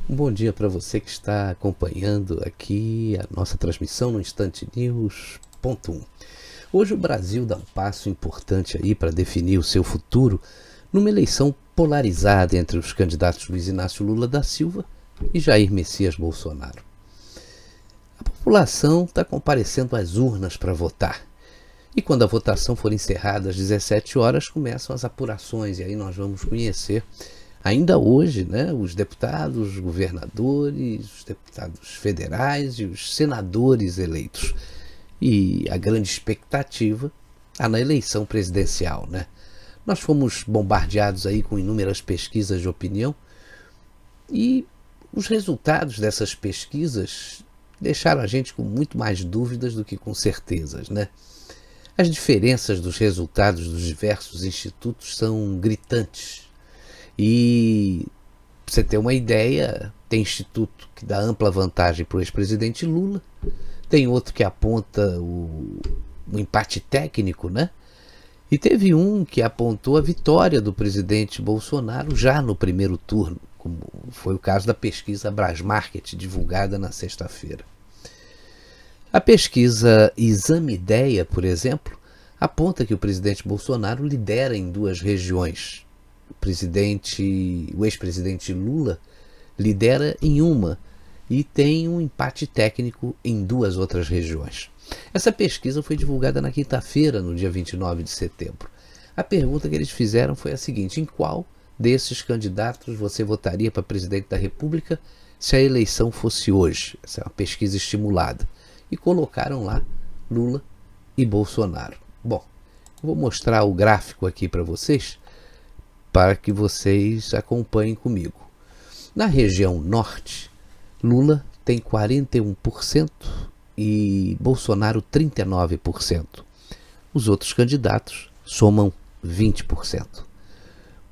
Um bom dia para você que está acompanhando aqui a nossa transmissão no Instante News.1. Hoje o Brasil dá um passo importante aí para definir o seu futuro numa eleição polarizada entre os candidatos Luiz Inácio Lula da Silva e Jair Messias Bolsonaro. A população está comparecendo às urnas para votar. E quando a votação for encerrada às 17 horas, começam as apurações, e aí nós vamos conhecer ainda hoje, os deputados, os governadores, os deputados federais e os senadores eleitos. E a grande expectativa está na eleição presidencial, Nós fomos bombardeados aí com inúmeras pesquisas de opinião e os resultados dessas pesquisas deixaram a gente com muito mais dúvidas do que com certezas, As diferenças dos resultados dos diversos institutos são gritantes. E, para você ter uma ideia, tem instituto que dá ampla vantagem para o ex-presidente Lula, tem outro que aponta o empate técnico, E teve um que apontou a vitória do presidente Bolsonaro já no primeiro turno, como foi o caso da pesquisa Brasmarket, divulgada na sexta-feira. A pesquisa Exame Ideia, por exemplo, aponta que o presidente Bolsonaro lidera em duas regiões. O ex-presidente Lula lidera em uma e tem um empate técnico em duas outras regiões. Essa pesquisa foi divulgada na quinta-feira, no dia 29 de setembro. A pergunta que eles fizeram foi a seguinte: em qual desses candidatos você votaria para presidente da República se a eleição fosse hoje? Essa é uma pesquisa estimulada. E colocaram lá Lula e Bolsonaro. Bom, eu vou mostrar o gráfico aqui para vocês, para que vocês acompanhem comigo. Na região norte, Lula tem 41% e Bolsonaro 39%. Os outros candidatos somam 20%.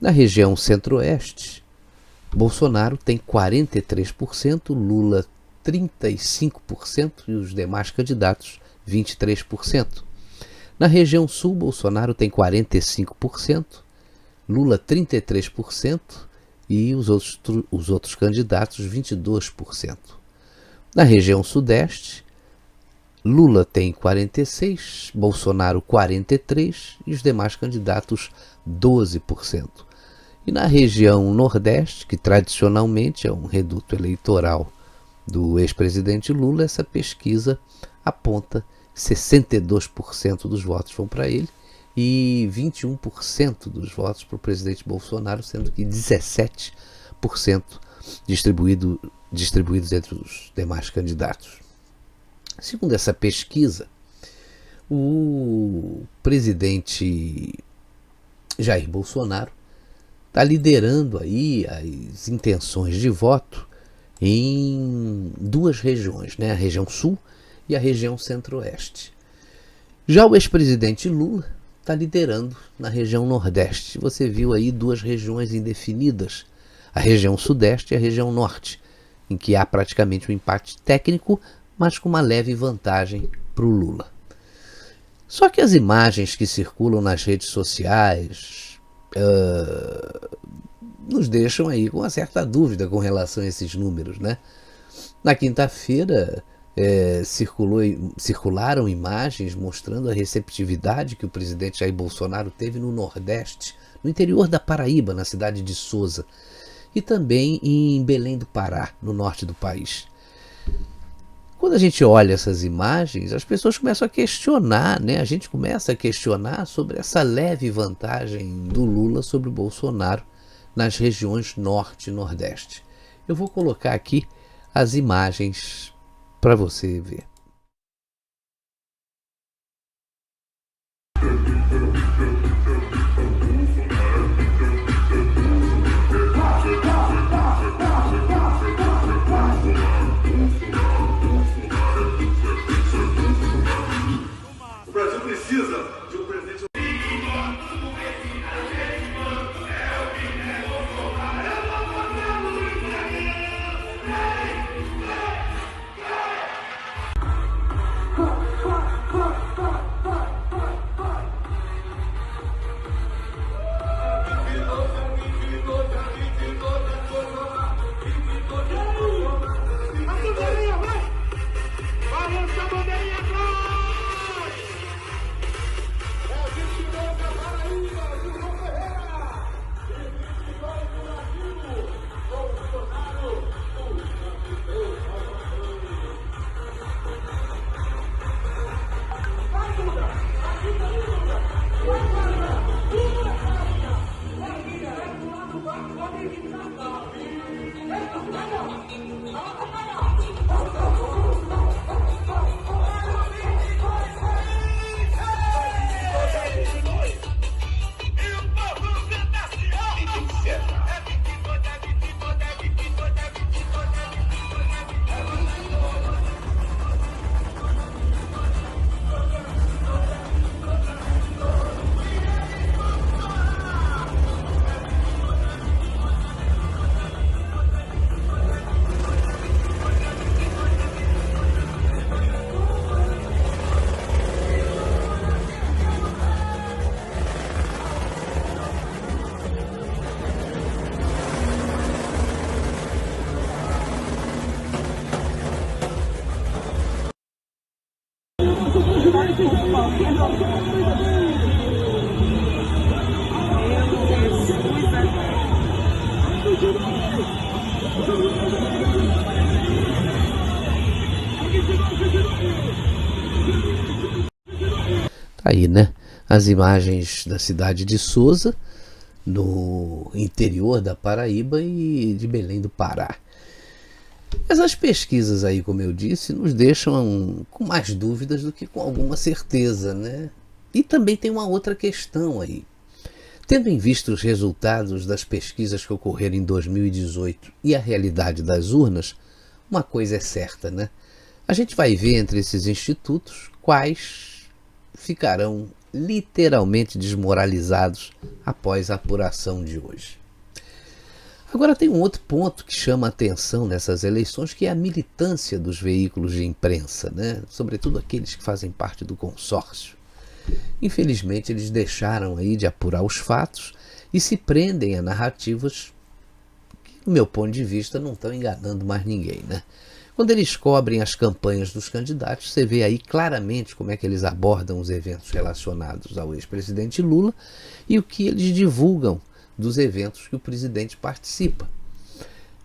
Na região centro-oeste, Bolsonaro tem 43%, Lula 35% e os demais candidatos 23%. Na região sul, Bolsonaro tem 45%, Lula 33% e os outros candidatos 22%. Na região sudeste, Lula tem 46%, Bolsonaro 43% e os demais candidatos 12%. E na região nordeste, que tradicionalmente é um reduto eleitoral do ex-presidente Lula, essa pesquisa aponta 62% dos votos vão para ele e 21% dos votos para o presidente Bolsonaro, sendo que 17% distribuídos entre os demais candidatos. Segundo essa pesquisa, o presidente Jair Bolsonaro está liderando aí as intenções de voto em duas regiões, a região sul e a região centro-oeste. Já o ex-presidente Lula está liderando na região nordeste. Você viu aí duas regiões indefinidas, a região sudeste e a região norte, em que há praticamente um empate técnico, mas com uma leve vantagem para o Lula. Só que as imagens que circulam nas redes sociais nos deixam aí com uma certa dúvida com relação a esses números, Na quinta-feira circularam imagens mostrando a receptividade que o presidente Jair Bolsonaro teve no Nordeste, no interior da Paraíba, na cidade de Sousa, e também em Belém do Pará, no norte do país. Quando a gente olha essas imagens, as pessoas começam a questionar, A gente começa a questionar sobre essa leve vantagem do Lula sobre o Bolsonaro nas regiões norte e nordeste. Eu vou colocar aqui as imagens para você ver. O Brasil precisa de um presidente. Aí, né? As imagens da cidade de Souza, no interior da Paraíba, e de Belém do Pará. Essas pesquisas aí, como eu disse, nos deixam com mais dúvidas do que com alguma certeza, né? E também tem uma outra questão aí. Tendo em vista os resultados das pesquisas que ocorreram em 2018 e a realidade das urnas, uma coisa é certa, né? A gente vai ver entre esses institutos quais ficarão literalmente desmoralizados após a apuração de hoje. Agora tem um outro ponto que chama a atenção nessas eleições, que é a militância dos veículos de imprensa, né? Sobretudo aqueles que fazem parte do consórcio. Infelizmente eles deixaram aí de apurar os fatos e se prendem a narrativas que, do meu ponto de vista, não estão enganando mais ninguém, né? Quando eles cobrem as campanhas dos candidatos, você vê aí claramente como é que eles abordam os eventos relacionados ao ex-presidente Lula e o que eles divulgam dos eventos que o presidente participa.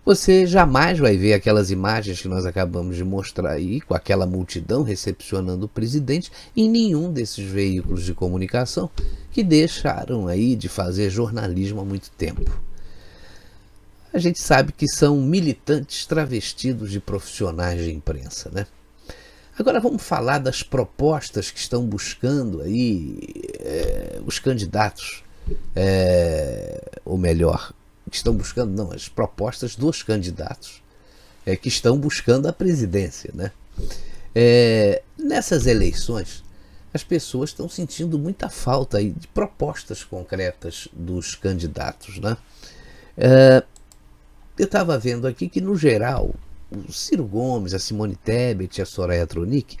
Você jamais vai ver aquelas imagens que nós acabamos de mostrar aí, com aquela multidão recepcionando o presidente, em nenhum desses veículos de comunicação que deixaram aí de fazer jornalismo há muito tempo. A gente sabe que são militantes travestidos de profissionais de imprensa, né? Agora vamos falar das propostas que estão buscando aí os candidatos, ou melhor, que estão buscando, não, as propostas dos candidatos que estão buscando a presidência, né? Nessas eleições, as pessoas estão sentindo muita falta aí de propostas concretas dos candidatos, né? Eu estava vendo aqui que, no geral, o Ciro Gomes, a Simone Tebet e a Soraya Tronic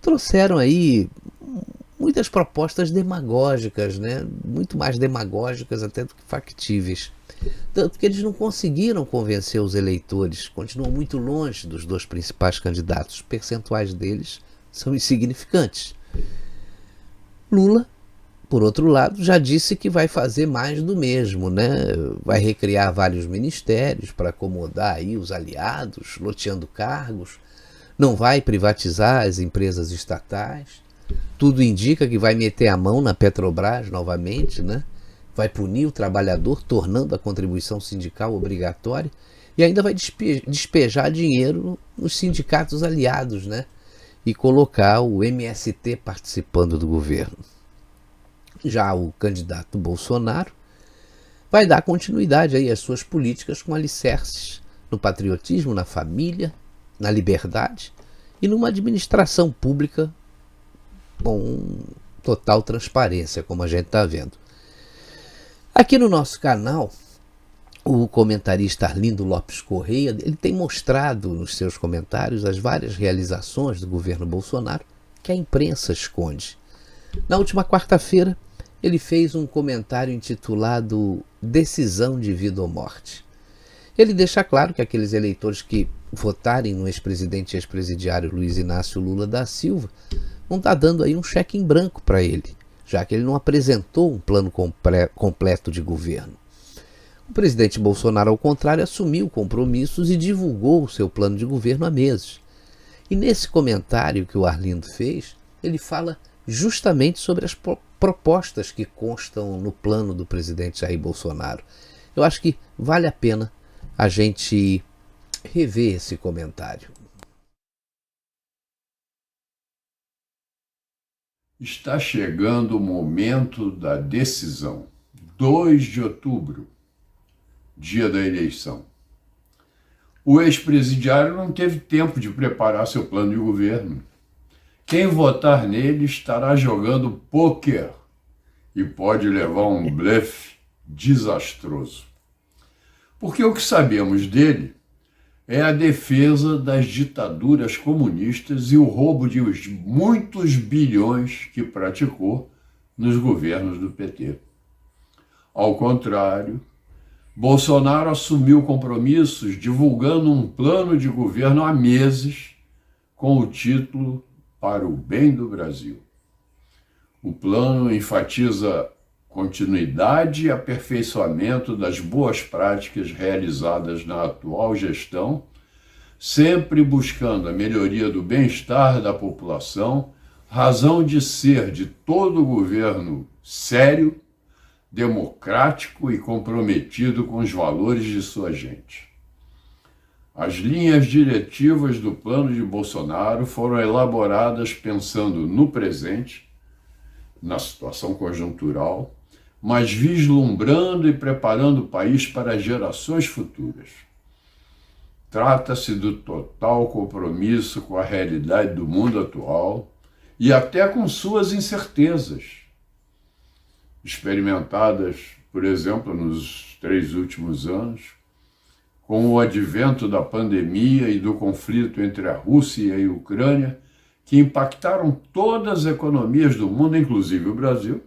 trouxeram aí muitas propostas demagógicas, né? Muito mais demagógicas até do que factíveis. Tanto que eles não conseguiram convencer os eleitores, continuam muito longe dos dois principais candidatos, os percentuais deles são insignificantes. Lula, por outro lado, já disse que vai fazer mais do mesmo, né? Vai recriar vários ministérios para acomodar aí os aliados, loteando cargos, não vai privatizar as empresas estatais, tudo indica que vai meter a mão na Petrobras novamente, né? Vai punir o trabalhador, tornando a contribuição sindical obrigatória, e ainda vai despejar dinheiro nos sindicatos aliados, né? E colocar o MST participando do governo. Já o candidato Bolsonaro vai dar continuidade aí às suas políticas com alicerces no patriotismo, na família, na liberdade e numa administração pública com total transparência, como a gente está vendo. Aqui no nosso canal, o comentarista Arlindo Lopes Correia, ele tem mostrado nos seus comentários as várias realizações do governo Bolsonaro que a imprensa esconde. Na última quarta-feira, ele fez um comentário intitulado Decisão de Vida ou Morte. Ele deixa claro que aqueles eleitores que votarem no ex-presidente e ex-presidiário Luiz Inácio Lula da Silva vão estar dando aí um cheque em branco para ele, já que ele não apresentou um plano completo de governo. O presidente Bolsonaro, ao contrário, assumiu compromissos e divulgou o seu plano de governo há meses. E nesse comentário que o Arlindo fez, ele fala justamente sobre as propostas que constam no plano do presidente Jair Bolsonaro. Eu acho que vale a pena a gente rever esse comentário. Está chegando o momento da decisão. 2 de outubro, dia da eleição. O ex-presidiário não teve tempo de preparar seu plano de governo. Quem votar nele estará jogando pôquer e pode levar um blefe desastroso. Porque o que sabemos dele é a defesa das ditaduras comunistas e o roubo de muitos bilhões que praticou nos governos do PT. Ao contrário, Bolsonaro assumiu compromissos divulgando um plano de governo há meses com o título Para o Bem do Brasil. O plano enfatiza continuidade e aperfeiçoamento das boas práticas realizadas na atual gestão, sempre buscando a melhoria do bem-estar da população, razão de ser de todo governo sério, democrático e comprometido com os valores de sua gente. As linhas diretivas do plano de Bolsonaro foram elaboradas pensando no presente, na situação conjuntural, mas vislumbrando e preparando o país para gerações futuras. Trata-se do total compromisso com a realidade do mundo atual e até com suas incertezas, experimentadas, por exemplo, nos 3 últimos anos, com o advento da pandemia e do conflito entre a Rússia e a Ucrânia, que impactaram todas as economias do mundo, inclusive o Brasil,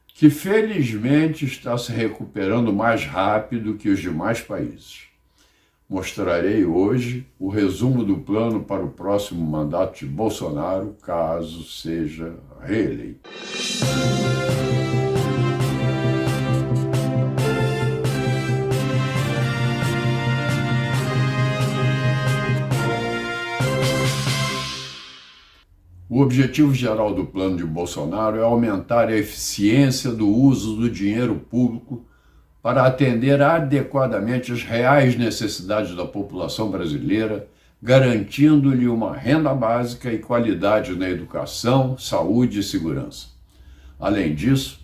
que felizmente está se recuperando mais rápido que os demais países. Mostrarei hoje o resumo do plano para o próximo mandato de Bolsonaro, caso seja reeleito. O objetivo geral do plano de Bolsonaro é aumentar a eficiência do uso do dinheiro público para atender adequadamente às reais necessidades da população brasileira, garantindo-lhe uma renda básica e qualidade na educação, saúde e segurança. Além disso,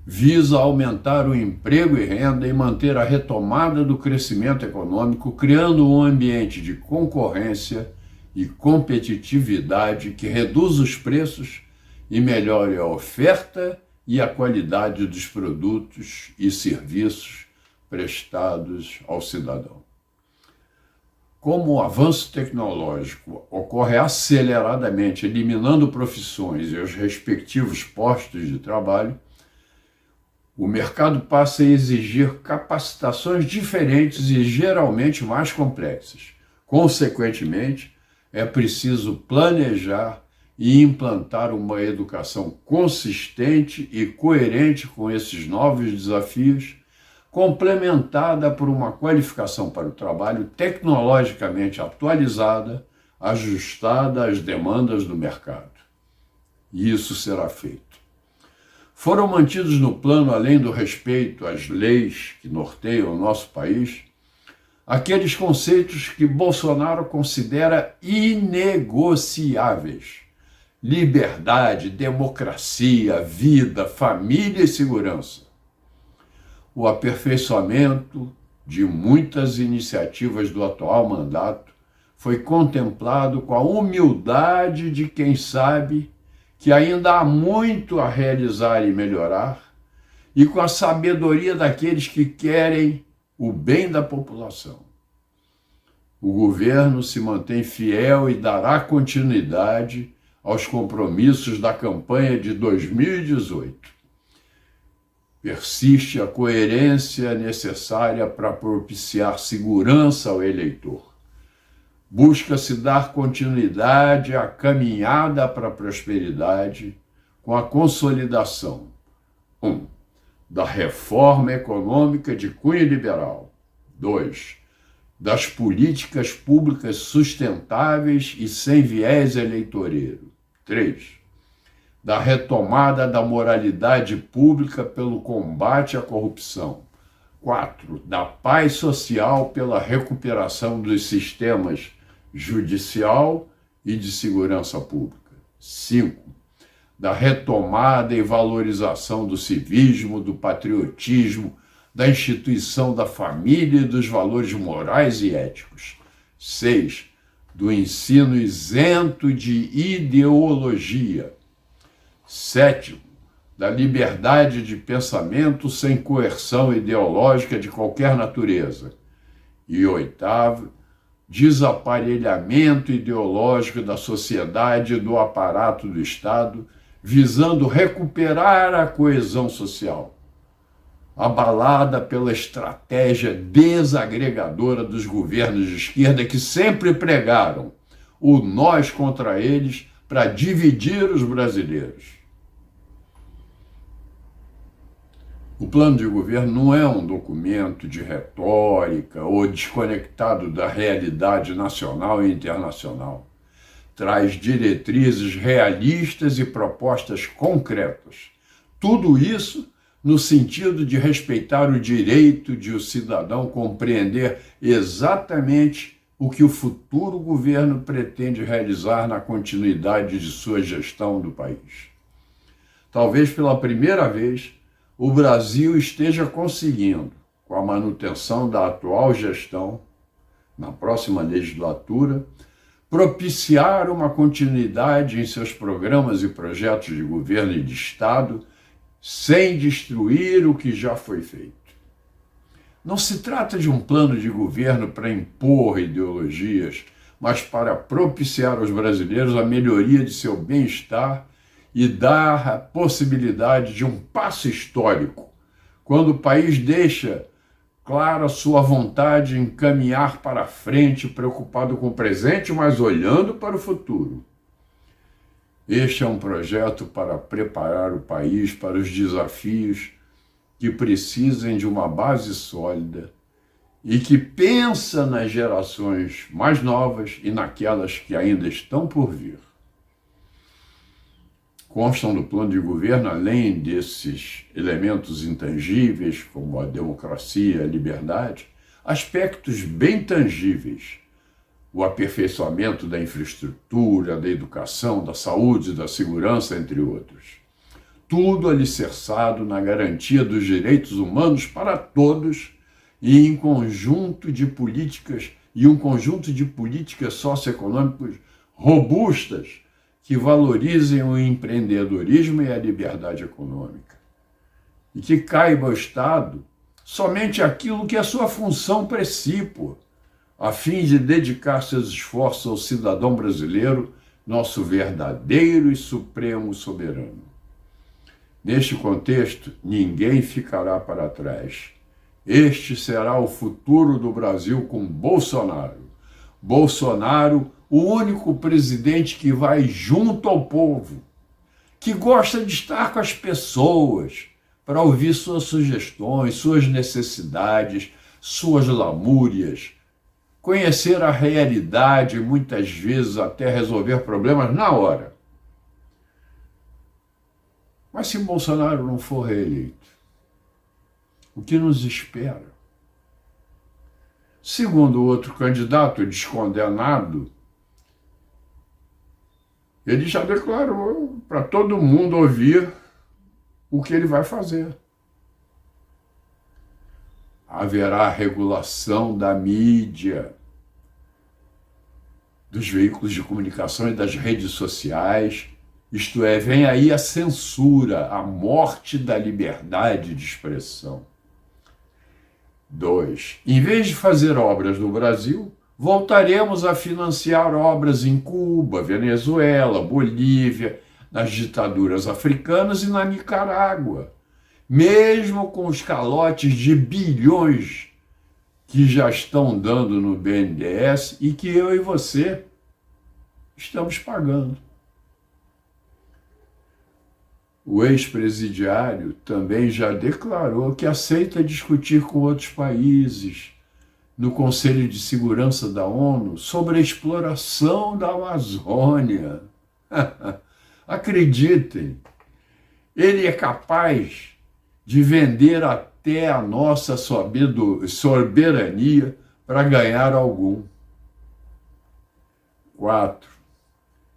visa aumentar o emprego e renda e manter a retomada do crescimento econômico, criando um ambiente de concorrência e competitividade que reduz os preços e melhore a oferta e a qualidade dos produtos e serviços prestados ao cidadão. Como o avanço tecnológico ocorre aceleradamente, eliminando profissões e os respectivos postos de trabalho, o mercado passa a exigir capacitações diferentes e geralmente mais complexas. Consequentemente, é preciso planejar e implantar uma educação consistente e coerente com esses novos desafios, complementada por uma qualificação para o trabalho tecnologicamente atualizada, ajustada às demandas do mercado. E isso será feito. Foram mantidos no plano, além do respeito às leis que norteiam o nosso país, aqueles conceitos que Bolsonaro considera inegociáveis: liberdade, democracia, vida, família e segurança. O aperfeiçoamento de muitas iniciativas do atual mandato foi contemplado com a humildade de quem sabe que ainda há muito a realizar e melhorar, e com a sabedoria daqueles que querem o bem da população. O governo se mantém fiel e dará continuidade aos compromissos da campanha de 2018. Persiste a coerência necessária para propiciar segurança ao eleitor. Busca-se dar continuidade à caminhada para a prosperidade com a consolidação 1. Da reforma econômica de cunho liberal. 2. Das políticas públicas sustentáveis e sem viés eleitoreiro. 3. Da retomada da moralidade pública pelo combate à corrupção. 4. Da paz social pela recuperação dos sistemas judicial e de segurança pública. 5. Da retomada e valorização do civismo, do patriotismo, da instituição da família e dos valores morais e éticos. 6. Do ensino isento de ideologia. 7. Da liberdade de pensamento sem coerção ideológica de qualquer natureza. E 8. Desaparelhamento ideológico da sociedade e do aparato do Estado, visando recuperar a coesão social, abalada pela estratégia desagregadora dos governos de esquerda que sempre pregaram o nós contra eles para dividir os brasileiros. O plano de governo não é um documento de retórica ou desconectado da realidade nacional e internacional. Traz diretrizes realistas e propostas concretas. Tudo isso no sentido de respeitar o direito de o cidadão compreender exatamente o que o futuro governo pretende realizar na continuidade de sua gestão do país. Talvez pela primeira vez, o Brasil esteja conseguindo, com a manutenção da atual gestão, na próxima legislatura, propiciar uma continuidade em seus programas e projetos de governo e de Estado, sem destruir o que já foi feito. Não se trata de um plano de governo para impor ideologias, mas para propiciar aos brasileiros a melhoria de seu bem-estar e dar a possibilidade de um passo histórico, quando o país deixa clara sua vontade em caminhar para frente, preocupado com o presente, mas olhando para o futuro. Este é um projeto para preparar o país para os desafios que precisem de uma base sólida e que pensa nas gerações mais novas e naquelas que ainda estão por vir. Constam do plano de governo, além desses elementos intangíveis, como a democracia e a liberdade, aspectos bem tangíveis: o aperfeiçoamento da infraestrutura, da educação, da saúde, da segurança, entre outros. Tudo alicerçado na garantia dos direitos humanos para todos e um conjunto de políticas socioeconômicas robustas que valorizem o empreendedorismo e a liberdade econômica. E que caiba ao Estado somente aquilo que é sua função precípua, a fim de dedicar seus esforços ao cidadão brasileiro, nosso verdadeiro e supremo soberano. Neste contexto, ninguém ficará para trás. Este será o futuro do Brasil com Bolsonaro. Bolsonaro, o único presidente que vai junto ao povo, que gosta de estar com as pessoas para ouvir suas sugestões, suas necessidades, suas lamúrias, conhecer a realidade e muitas vezes até resolver problemas na hora. Mas se Bolsonaro não for reeleito, o que nos espera? Segundo o outro candidato descondenado, ele já declarou para todo mundo ouvir o que ele vai fazer. Haverá regulação da mídia, dos veículos de comunicação e das redes sociais, isto é, vem aí a censura, a morte da liberdade de expressão. 2. Em vez de fazer obras no Brasil, voltaremos a financiar obras em Cuba, Venezuela, Bolívia, nas ditaduras africanas e na Nicarágua, mesmo com os calotes de bilhões que já estão dando no BNDES e que eu e você estamos pagando. O ex-presidiário também já declarou que aceita discutir com outros países no Conselho de Segurança da ONU sobre a exploração da Amazônia. Acreditem, ele é capaz de vender até a nossa soberania para ganhar algum. 4.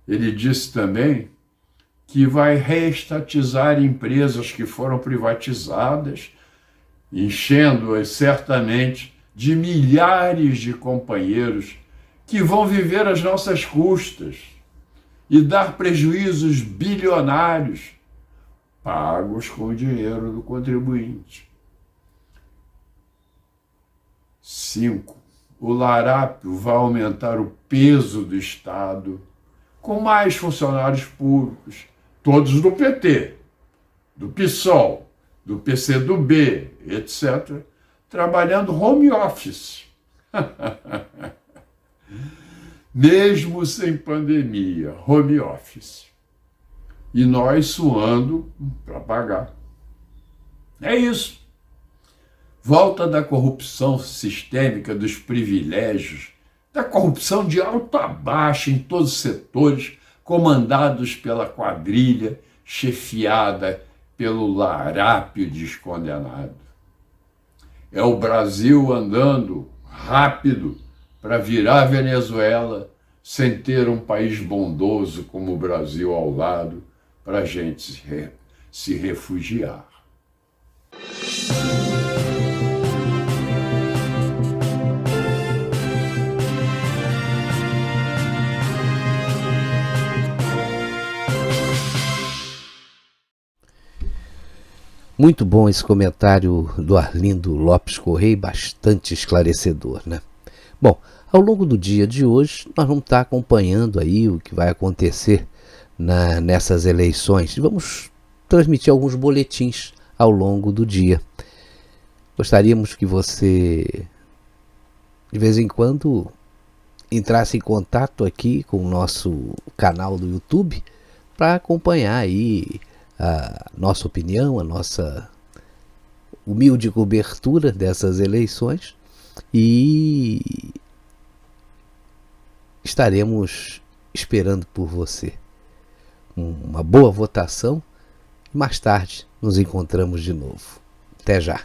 Ele disse também que vai reestatizar empresas que foram privatizadas, enchendo-as certamente de milhares de companheiros que vão viver às nossas custas e dar prejuízos bilionários pagos com o dinheiro do contribuinte. 5. O larápio vai aumentar o peso do Estado com mais funcionários públicos, todos do PT, do PSOL, do PCdoB, etc., trabalhando home office. Mesmo sem pandemia, home office. E nós suando para pagar. É isso. Volta da corrupção sistêmica, dos privilégios, da corrupção de alto a baixo em todos os setores, comandados pela quadrilha, chefiada pelo larápio descondenado. É o Brasil andando rápido para virar Venezuela, sem ter um país bondoso como o Brasil ao lado, para a gente se refugiar. Muito bom esse comentário do Arlindo Lopes Correia, bastante esclarecedor, né? Bom, ao longo do dia de hoje, nós vamos estar acompanhando aí o que vai acontecer nessas eleições. Vamos transmitir alguns boletins ao longo do dia. Gostaríamos que você, de vez em quando, entrasse em contato aqui com o nosso canal do YouTube para acompanhar aí a nossa opinião, a nossa humilde cobertura dessas eleições, e estaremos esperando por você. Uma boa votação e mais tarde nos encontramos de novo. Até já!